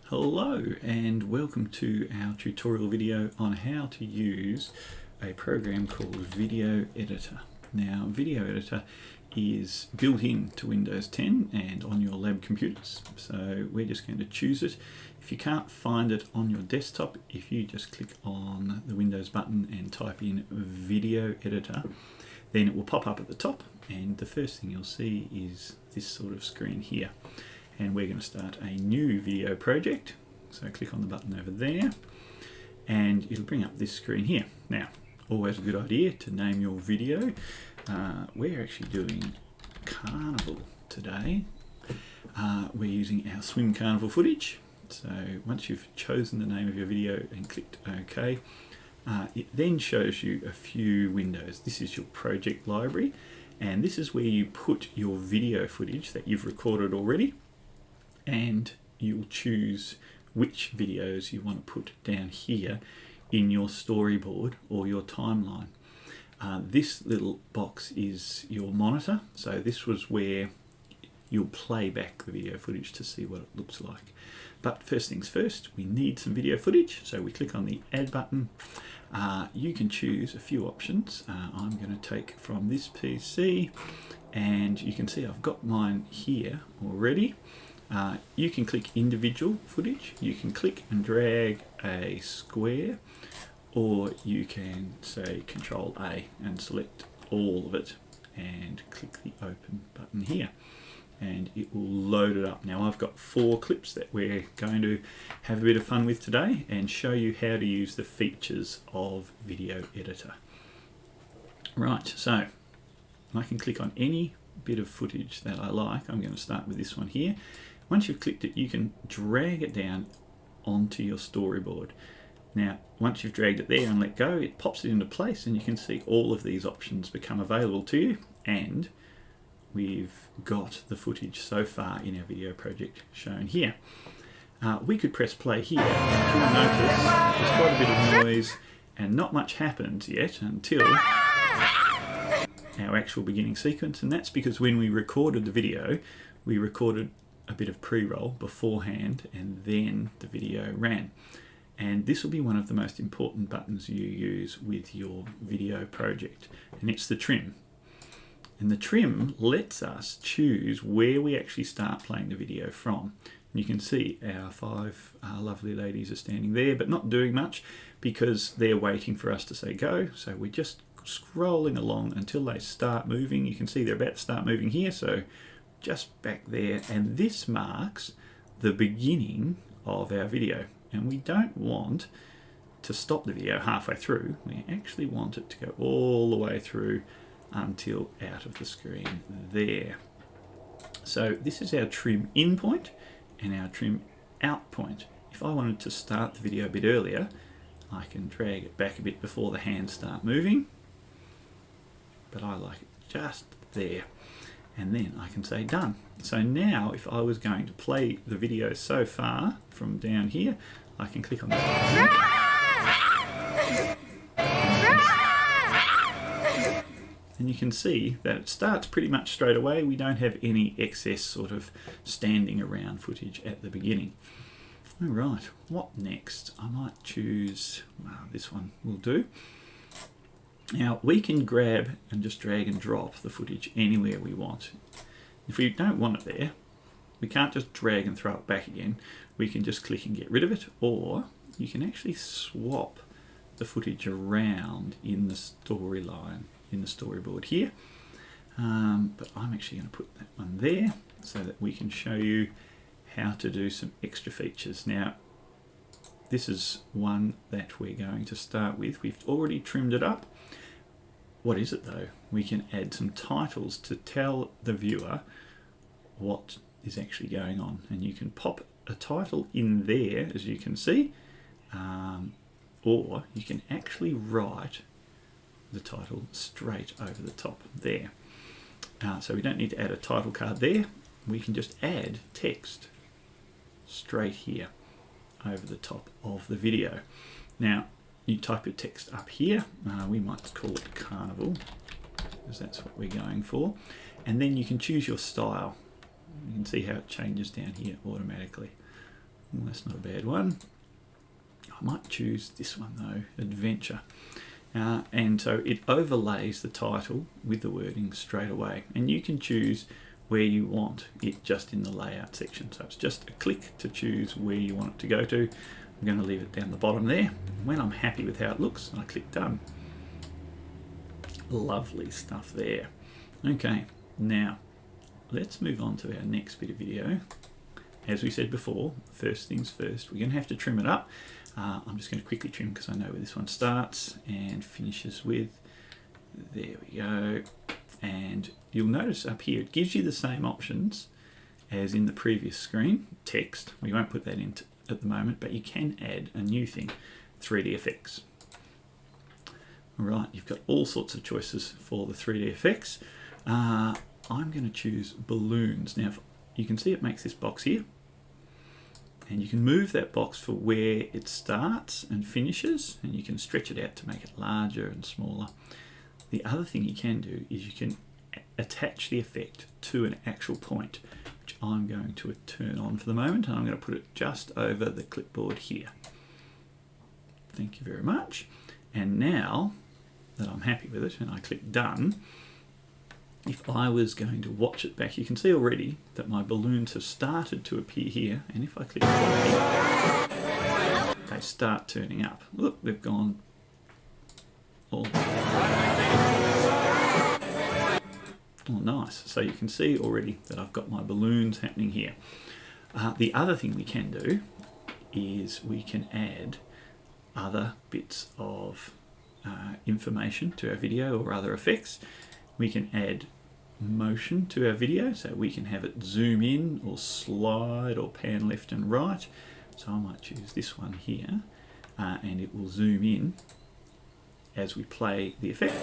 Hello and welcome to our tutorial video on how to use a program called Video Editor. Now, Video Editor is built in to Windows 10 and on your lab computers, so we're just going to choose it. If you can't find it on your desktop, if you just click on the Windows button and type in Video Editor, then it will pop up at the top, and the first thing you'll see is this sort of screen here. And we're going to start a new video project. So click on the button over there and it'll bring up this screen here. Now, always a good idea to name your video. We're actually doing Carnival today. We're using our swim carnival footage. So once you've chosen the name of your video and clicked OK, it then shows you a few windows. This is your project library, and this is where you put your video footage that you've recorded already, and you'll choose which videos you want to put down here in your storyboard or your timeline. This little box is your monitor, so this was where you'll play back the video footage to see what it looks like. But first things first, we need some video footage, so we click on the add button. You can choose a few options. I'm going to take from this PC, and you can see I've got mine here already. You can click individual footage, you can click and drag a square, or you can say Control A and select all of it and click the open button here, and it will load it up. Now, I've got 4 clips that we're going to have a bit of fun with today and show you how to use the features of Video Editor. Right, so I can click on any bit of footage that I like. I'm going to start with this one here. Once you've clicked it, you can drag it down onto your storyboard. Now, once you've dragged it there and let go, it pops it into place, and you can see all of these options become available to you, and we've got the footage so far in our video project shown here. We could press play here, and you'll notice there's quite a bit of noise and not much happens yet until our actual beginning sequence, and that's because when we recorded the video, we recorded a bit of pre-roll beforehand and then the video ran. And this will be one of the most important buttons you use with your video project, and it's the trim. And the trim lets us choose where we actually start playing the video from. And you can see our 5 lovely ladies are standing there but not doing much because they're waiting for us to say go. So we're just scrolling along until they start moving. You can see they're about to start moving here, so just back there, and this marks the beginning of our video. And we don't want to stop the video halfway through. We actually want it to go all the way through until out of the screen there. So this is our trim in point and our trim out point. If I wanted to start the video a bit earlier, I can drag it back a bit before the hands start moving, but I like it just there. And then I can say done. So now if I was going to play the video so far from down here, I can click on this button. And you can see that it starts pretty much straight away. We don't have any excess sort of standing around footage at the beginning. All right, what next? I might choose, this one will do. Now, we can grab and just drag and drop the footage anywhere we want. If we don't want it there, we can't just drag and throw it back again. We can just click and get rid of it, or you can actually swap the footage around in the storyline, in the storyboard here. But I'm actually going to put that one there so that we can show you how to do some extra features. Now, this is one that we're going to start with. We've already trimmed it up. What is it though? We can add some titles to tell the viewer what is actually going on, and you can pop a title in there, as you can see, or you can actually write the title straight over the top there. So we don't need to add a title card there. We can just add text straight here over the top of the video. Now, you type your text up here. We might call it Carnival, because that's what we're going for. And then you can choose your style. You can see how it changes down here automatically. Well, that's not a bad one. I might choose this one though, Adventure. And so it overlays the title with the wording straight away, and you can choose where you want it just in the layout section. So it's just a click to choose where you want it to go to. I'm going to leave it down the bottom there. When I'm happy with how it looks, I click done. Lovely stuff there. Okay, now let's move on to our next bit of video. As we said before, first things first, we're going to have to trim it up. I'm just going to quickly trim because I know where this one starts and finishes with. There we go. And you'll notice up here it gives you the same options as in the previous screen. Text, we won't put that in at the moment, but you can add a new thing, 3D effects. Right, you've got all sorts of choices for the 3D effects. I'm going to choose balloons. Now you can see it makes this box here, and you can move that box for where it starts and finishes, and you can stretch it out to make it larger and smaller. The other thing you can do is you can attach the effect to an actual point, which I'm going to turn on for the moment, and I'm going to put it just over the clipboard here. Thank you very much. And now that I'm happy with it and I click done, if I was going to watch it back, you can see already that my balloons have started to appear here, and if I click play, they start turning up. Look, they've gone all. Oh, nice. So you can see already that I've got my balloons happening here. The other thing we can do is we can add other bits of information to our video or other effects. We can add motion to our video, so we can have it zoom in or slide or pan left and right. So I might choose this one here, and it will zoom in as we play the effect.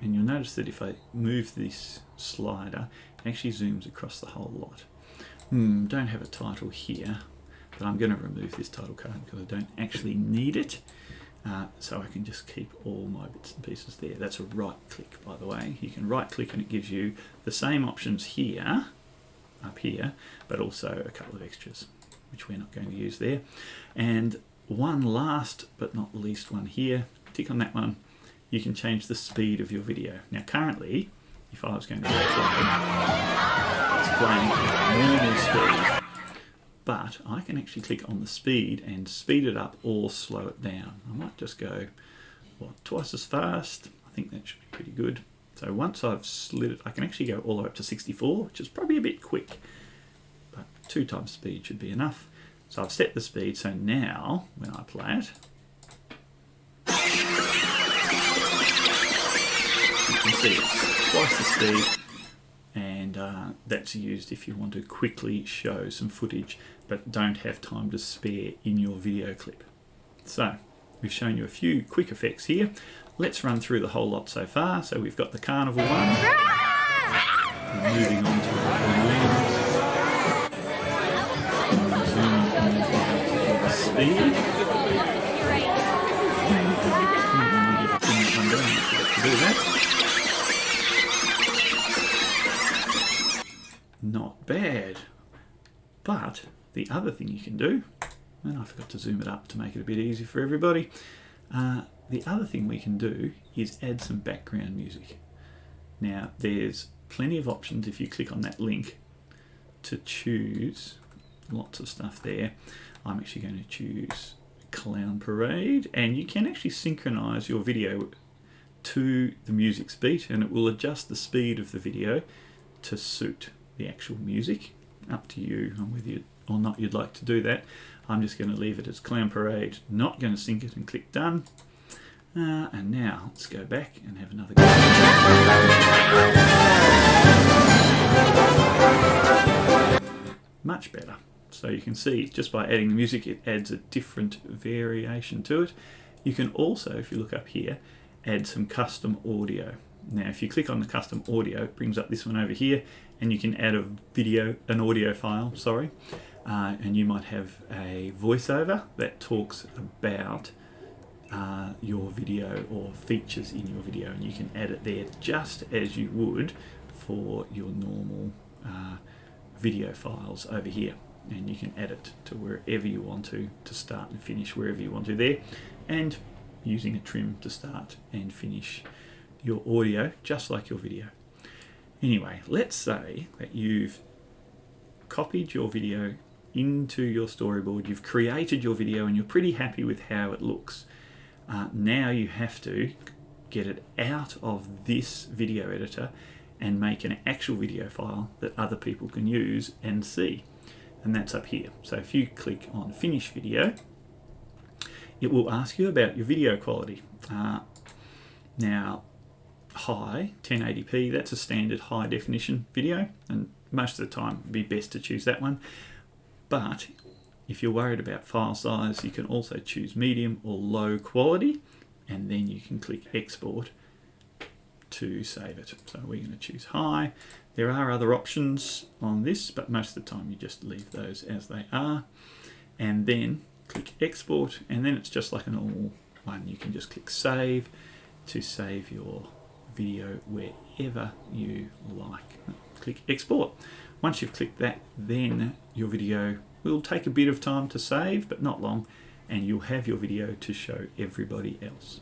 And you'll notice that if I move this slider, it actually zooms across the whole lot. Don't have a title here, but I'm going to remove this title card because I don't actually need it. So I can just keep all my bits and pieces there. That's a right click, by the way. You can right click and it gives you the same options here, up here, but also a couple of extras, which we're not going to use there. And one last but not least one here, tick on that one. You can change the speed of your video. Now currently, if I was going to play, it's playing at normal speed. But I can actually click on the speed and speed it up or slow it down. I might just go, what, twice as fast? I think that should be pretty good. So once I've slid it, I can actually go all the way up to 64, which is probably a bit quick, but 2 times speed should be enough. So I've set the speed, so now when I play it, you can see it's twice the speed. And that's used if you want to quickly show some footage but don't have time to spare in your video clip. So we've shown you a few quick effects here. Let's run through the whole lot so far. So we've got the carnival one. We're moving on to the balloons. Zooming in the speed. To do that. Not bad. But the other thing you can do, and I forgot to zoom it up to make it a bit easier for everybody, the other thing we can do is add some background music. Now there's plenty of options if you click on that link to choose lots of stuff there. I'm actually going to choose Clown Parade, and you can actually synchronize your video to the music's beat, and it will adjust the speed of the video to suit the actual music. Up to you on whether you or not you'd like to do that. I'm just going to leave it as Clown Parade, not going to sync it, and click done. And now let's go back and have another go. Much better. So you can see just by adding the music it adds a different variation to it. You can also, if you look up here, add some custom audio. Now if you click on the custom audio, it brings up this one over here, and you can add an audio file, and you might have a voiceover that talks about your video or features in your video, and you can add it there just as you would for your normal video files over here. And you can add it to wherever you want to start and finish wherever you want to there, and using a trim to start and finish your audio just like your video. Anyway, let's say that you've copied your video into your storyboard, you've created your video and you're pretty happy with how it looks. Now you have to get it out of this video editor and make an actual video file that other people can use and see. And that's up here. So if you click on Finish Video, it will ask you about your video quality. Now, high, 1080p, that's a standard high definition video, and most of the time it'd be best to choose that one. But if you're worried about file size, you can also choose medium or low quality, and then you can click Export to save it. So we're going to choose high. There are other options on this, but most of the time you just leave those as they are, and then click Export, and then it's just like a normal one. You can just click Save to save your video wherever you like. Click Export. Once you've clicked that, then your video will take a bit of time to save, but not long, and you'll have your video to show everybody else.